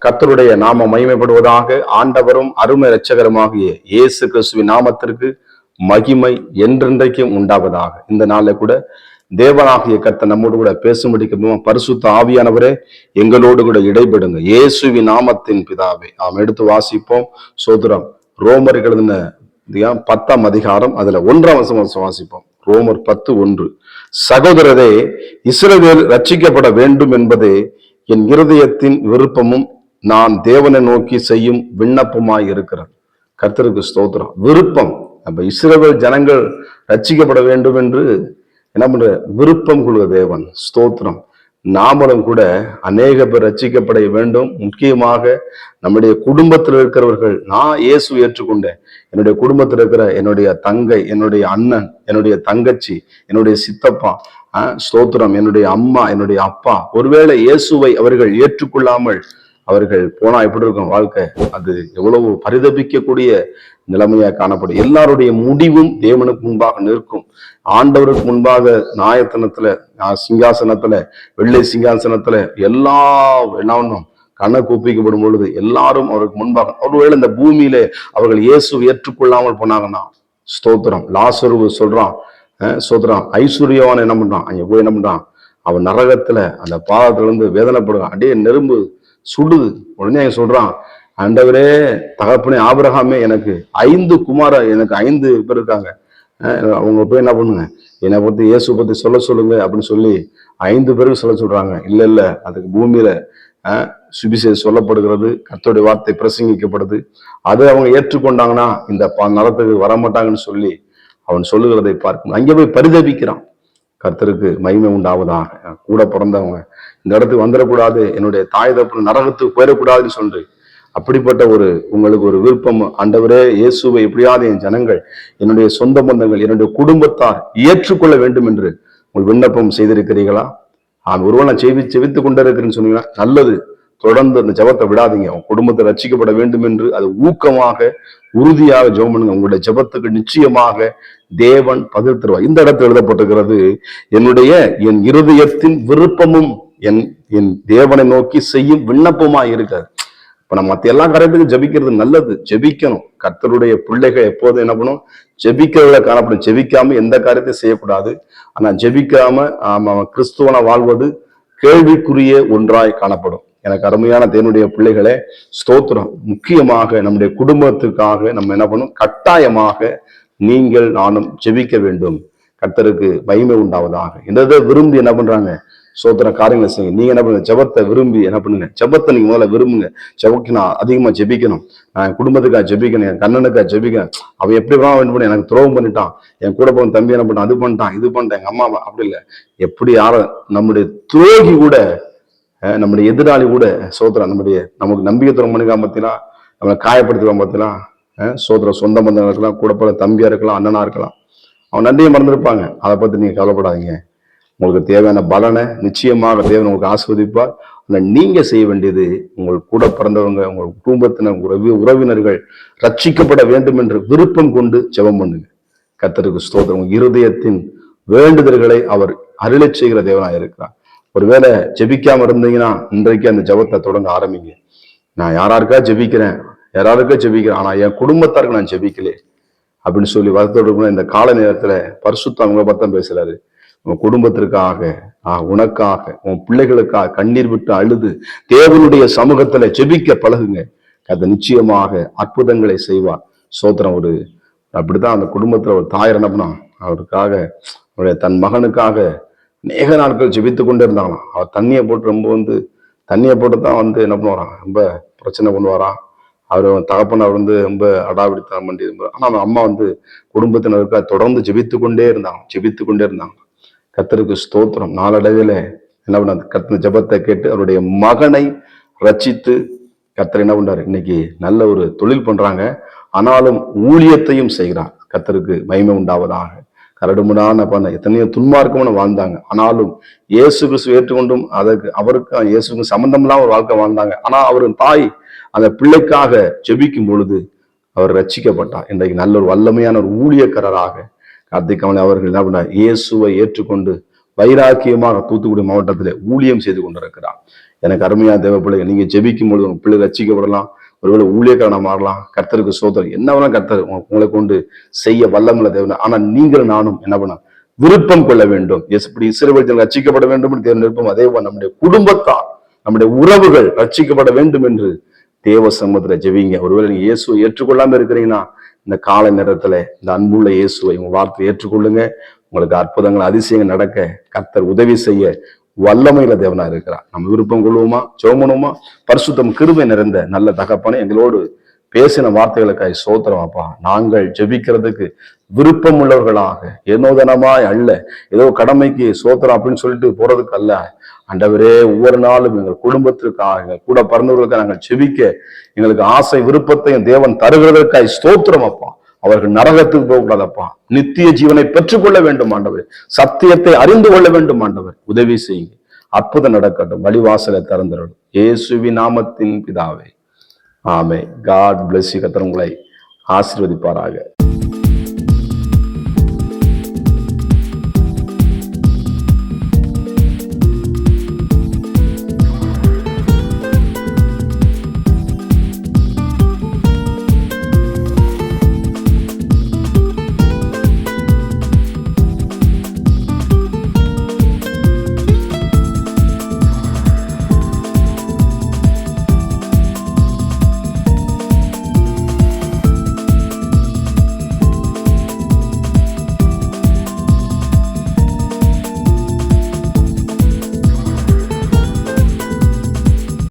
கர்த்தருடைய நாமம் மகிமைப்படுவதாக. ஆண்டவரும் அருமை இரட்சகருமாகிய இயேசு கிறிஸ்துவின் நாமத்திற்கு மகிமை என்றென்றைக்கும் உண்டாவதாக. இந்த நாள்ல கூட தேவனாகிய கர்த்தர் நம்மோடு கூட பேசும்படிக்கு பரிசுத்த ஆவியானவரே எங்களோடு கூட இடைபெடுங்க. இயேசுவின் நாமத்தின் பிதாவே. நாம் எடுத்து வாசிப்போம். சோதரம் ரோமர்கள் எழுதின 10ஆம் அதிகாரம் அதுல 1ஆம் வசனம் வாசிப்போம். ரோமர் 10:1. சகோதரரே, இஸ்ரவேல் ரட்சிக்கப்பட வேண்டும் என்பதே என் இருதயத்தின் விருப்பமும் நான் தேவனை நோக்கி செய்யும் விண்ணப்பமாய் இருக்கிறேன். கர்த்தருக்கு ஸ்தோத்திரம். விருப்பம். அப்ப இஸ்ரவேல் ஜனங்கள் ரட்சிக்கப்பட வேண்டும் என்று என்ன பண்ற விருப்பம் கொள்வ தேவன். ஸ்தோத்திரம். நாமளும் கூட அநேக பேர் ரட்சிக்கப்பட வேண்டும். முக்கியமாக நம்முடைய குடும்பத்தில் இருக்கிறவர்கள். நான் இயேசு ஏற்றுக்கொண்டேன். என்னுடைய குடும்பத்தில் இருக்கிற என்னுடைய தங்கை, என்னுடைய அண்ணன், என்னுடைய தங்கச்சி, என்னுடைய சித்தப்பா, ஸ்தோத்திரம், என்னுடைய அம்மா, என்னுடைய அப்பா, ஒருவேளை இயேசுவை அவர்கள் ஏற்றுக்கொள்ளாமல் அவர்கள் போனா எப்படி இருக்கும் வாழ்க்கை? அது எவ்வளவு பரிதபிக்கக்கூடிய நிலைமையா காணப்படும். எல்லாருடைய முடிவும் தேவனுக்கு முன்பாக நிற்கும். ஆண்டவருக்கு முன்பாக நியாயத்தனத்துல, சிங்காசனத்துல, வெள்ளை சிங்காசனத்துல எல்லா என்ன கண்ணை கூப்பிக்கப்படும் பொழுது எல்லாரும் அவருக்கு முன்பாக, ஒருவேளை இந்த பூமியிலே அவர்கள் இயேசு ஏற்றுக்கொள்ளாமல் போனாங்கன்னா, ஸ்தோத்திரம், லாசரு சொல்றான், சோதரான் ஐஸ்வர்யவான் என்ன பண்றான், அங்க போய் என்ன பண்றான், அவன் நரகத்துல அந்த பாதத்துல இருந்து வேதனைப்படுறான். அப்படியே நெரும்பு சுடுது. உடனே சொல்றான், ஆண்டவரே தகப்பனே ஆபிரகாமே, எனக்கு 5 குமாரர், எனக்கு 5 பேர் இருக்காங்க, அவங்க போய் என்ன பண்ணுங்க, என்னை பத்தி இயேசு பத்தி சொல்லுங்க அப்படின்னு சொல்லி 5 பேருக்கு சொல்றாங்க. இல்ல அதுக்கு பூமியில சுவிசேஷம் சொல்லப்படுகிறது, கர்த்தருடைய வார்த்தை பிரசங்கிக்கப்படுது. அதை அவங்க ஏற்றுக்கொண்டாங்கன்னா இந்த நரகத்துக்கு வரமாட்டாங்கன்னு சொல்லி அவன் சொல்லுகிறதை பார்க்கணும். அங்கே போய் பரிதபிக்கிறான். கர்த்தருக்கு மகிமை உண்டாவதாக. கூட பிறந்தவங்க இந்த இடத்துக்கு வந்துடக்கூடாது, என்னுடைய தாய் தப்பு நரகத்துக்கு போயிடக்கூடாதுன்னு சொல்லி அப்படிப்பட்ட உங்களுக்கு ஒரு விருப்பம், ஆண்டவரே இயேசுவை எப்படியாவது என் ஜனங்கள், என்னுடைய சொந்த பந்தங்கள், என்னுடைய குடும்பத்தார் ஏற்றுக்கொள்ள வேண்டும் என்று உங்கள் விண்ணப்பம் செய்திருக்கிறீர்களா? ஒருவன் நான் செவித்துக் கொண்டே இருக்கிறேன்னு சொன்னீங்கன்னா நல்லது. தொடர்ந்து அந்த ஜபத்தை விடாதீங்க. உங்க குடும்பத்தை ரட்சிக்கப்பட வேண்டும் என்று அது ஊக்கமாக உறுதியாக ஜெபம் பண்ணுங்க. உங்களுடைய ஜபத்துக்கு நிச்சயமாக தேவன் பதில் தருவார். இந்த இடத்துல எழுதப்பட்டிருக்கிறது, என் இருதயத்தின் விருப்பமும் என் தேவனை நோக்கி செய்யும் விண்ணப்பமாய் இருக்காது. இப்ப நம்ம மத்த எல்லா காரியத்துக்கும் ஜபிக்கிறது நல்லது, ஜெபிக்கணும். கர்த்தருடைய பிள்ளைகள் எப்போதும் என்ன பண்ணும், ஜெபிக்கிறதுல காணப்படும். ஜெபிக்காம எந்த காரியத்தையும் செய்யக்கூடாது. ஆனா ஜெபிக்காம கிறிஸ்துவனை வாழ்வது கேள்விக்குரிய ஒன்றாய் காணப்படும். எனக்கு அருமையான தேவனுடைய பிள்ளைகளே, ஸ்தோத்திரம். முக்கியமாக நம்முடைய குடும்பத்துக்காக நம்ம என்ன பண்ணும், கட்டாயமாக நீங்கள் நானும் ஜெபிக்க வேண்டும். கர்த்தருக்கு மகிமை உண்டாவதாக. இந்த விரும்பி என்ன பண்றாங்க, சோத்திர காரியங்களை செய்யுங்க. நீங்க என்ன பண்ணுங்க, ஜெபத்தை விரும்பி என்ன பண்ணுங்க, ஜெபத்தை நீங்க முதல்ல விரும்புங்க. ஜெபக்கு நான் அதிகமா ஜெபிக்கணும், நான் என் குடும்பத்துக்காக ஜெபிக்கணும், என் கண்ணனுக்காக ஜெபிக்கணும். அவன் எப்படி வேணா எனக்கு துரோகம் பண்ணிட்டான், என் கூட போன தம்பி என்ன பண்ணான், அது பண்ணிட்டான், இது பண்ணிட்டான், எங்க அம்மா அப்படி இல்லை. எப்படி நம்முடைய துரோகி கூட, நம்முடைய எதிராளி கூட, சோதரா நமக்கு நம்பிக்கை துரோகம் பண்ணிக்கலாம் பார்த்தீங்கன்னா, நம்மளை காயப்படுத்துவான் பார்த்தீங்கன்னா, சோதர சொந்த பந்தங்கள் இருக்கலாம், கூட போல தம்பியா இருக்கலாம், அண்ணனா இருக்கலாம், அவன் நன்றியை மறந்துருப்பாங்க. அதை பத்தி நீங்க கவலைப்படாதீங்க. உங்களுக்கு தேவையான பலனை நிச்சயமாக தேவன் உங்களுக்கு ஆஸ்வதிப்பார். ஆனால் நீங்க செய்ய வேண்டியது, உங்கள் கூட பிறந்தவங்க, உங்கள் குடும்பத்தினர், உறவினர்கள் ரட்சிக்கப்பட வேண்டும் என்று விருப்பம் கொண்டு ஜெபம் பண்ணுங்க. கர்த்தருக்கு ஸ்தோத்திரம். உங்கள் இருதயத்தின் வேண்டுதல்களை அவர் அருளச் செய்கிற தேவனாக இருக்கிறார். ஒருவேளை ஜெபிக்காம இருந்தீங்கன்னா இன்றைக்கு அந்த ஜெபத்தை தொடங்க ஆரம்பிங்க. நான் யாராருக்கா ஜெபிக்கிறேன், ஆனா என் குடும்பத்தாருக்கு நான் ஜெபிக்கலே அப்படின்னு சொல்லி வருத்தத்தோடு இந்த கால நேரத்துல பரிசுத்த அவங்கள பார்த்தா பேசுறாரு. உன் குடும்பத்திற்காக, உனக்காக, உன் பிள்ளைகளுக்காக கண்ணீர் விட்டு அழுது தேவனுடைய சமூகத்துல ஜெபிக்க பழகுங்க. அதை நிச்சயமாக அற்புதங்களை செய்வார். சோத்திரம். அப்படித்தான் அந்த குடும்பத்துல ஒரு தாயர் என்ன பண்ணா, அவருக்காக, அவருடைய தன் மகனுக்காக அநேக நாட்கள் ஜெபித்து கொண்டே இருந்தாங்களாம். அவர் தண்ணியை போட்டு தான் என்ன பண்ணுவாராம், ரொம்ப பிரச்சனை பண்ணுவாராம். அவர் தகப்பனார் ரொம்ப அடாபிடித்தான் பண்ணி. ஆனா அவன் அம்மா குடும்பத்தினருக்காக தொடர்ந்து ஜெபித்து கொண்டே இருந்தாங்க. கர்த்தருக்கு ஸ்தோத்திரம். நாளடைவில் என்ன பண்ணாரு, கர்த்தர் ஜெபத்தை கேட்டு அவருடைய மகனை ரட்சித்து கர்த்தர் என்ன பண்றாரு, இன்னைக்கு நல்ல ஒரு தொழில் பண்றாங்க. ஆனாலும் ஊழியத்தையும் செய்கிறார். கர்த்தருக்கு மகிமை உண்டாவதாக. கரடுமுடான பண்ண எத்தனையோ துன்மார்க்கமான வாழ்ந்தாங்க. ஆனாலும் இயேசு கிறிஸ்து ஏற்றுக்கொண்டும் அவருக்கு இயேசுக்கு சம்பந்தம் இல்லாம ஒரு வாழ்க்கை வாழ்ந்தாங்க. ஆனா அவரின் தாய் அந்த பிள்ளைக்காக ஜெபிக்கும் பொழுது அவர் ரட்சிக்கப்பட்டார். இன்றைக்கு நல்ல ஒரு வல்லமையான ஒரு ஊழியக்காரராக கார்த்திக் அவர்கள் என்ன பண்ணார், இயேசுவை ஏற்றுக்கொண்டு வைராக்கியமாக தூத்துக்குடி மாவட்டத்திலே ஊழியம் செய்து கொண்டிருக்கிறார். எனக்கு அருமையா தேவ பிள்ளைங்க, நீங்க ஜெபிக்கும் பொழுது உங்க பிள்ளை ரட்சிக்கப்படலாம், ஒருவேளை ஊழியக்காரனா மாறலாம். கர்த்தருக்கு சோதனை என்ன வேணா கர்த்தர் உங்களை கொண்டு செய்ய வல்லமுள்ள தேவன். ஆனா நீங்கள் நானும் என்ன பண்ண விருப்பம் கொள்ள வேண்டும். எப்படி இஸ்ரவேல் ரட்சிக்கப்பட வேண்டும் என்று தேவன் விருப்பம், அதே போல் நம்முடைய குடும்பத்தார், நம்முடைய உறவுகள் ரட்சிக்கப்பட வேண்டும் என்று தேவ சமூகத்துல ஜெபிங்க. ஒருவேளை நீங்க இயேசுவை ஏற்றுக்கொள்ளாம இருக்கிறீங்கன்னா இந்த கால நேரத்துல இந்த அன்புள்ள இயேசுவை உங்க வார்த்தையை ஏற்றுக்கொள்ளுங்க. உங்களுக்கு அற்புதங்கள் அதிசயங்கள் நடக்க கர்த்தர் உதவி செய்ய வல்லமையில தேவனா இருக்கிறார். நம்ம விருப்பம் கொள்வோமா, ஜெபமனுமா? பரிசுத்தம் கிருபை நிறைந்த நல்ல தகப்பனே, எங்களோடு பேசின வார்த்தைகளுக்காய் சோத்திரம் அப்பா. நாங்கள் ஜெபிக்கிறதுக்கு விருப்பம் உள்ளவர்களாக, ஏனோதனமாய் அல்ல, ஏதோ கடமைக்கு சோத்திரம் அப்படின்னு சொல்லிட்டு போறதுக்கு அல்ல. ஆண்டவரே, ஒவ்வொரு நாளும் எங்கள் குடும்பத்திற்காக, கூட பிறந்தவர்களுக்காக நாங்கள் ஜெபிக்க எங்களுக்கு ஆசை விருப்பத்தையும் தேவன் தருகிறதற்காய் ஸ்தோத்திரம் அப்பா. அவர்கள் நரகத்துக்கு போகக்கூடாதப்பா, நித்திய ஜீவனை பெற்றுக்கொள்ள வேண்டும் ஆண்டவர், சத்தியத்தை அறிந்து கொள்ள வேண்டும் ஆண்டவர். உதவி செய்யுங்க, அற்புதம் நடக்கட்டும், வழிவாசலை திறந்துடும் இயேசுவின் நாமத்தின் பிதாவே, ஆமென். God bless you. கர்த்தர் உங்களை ஆசீர்வதிப்பாராக.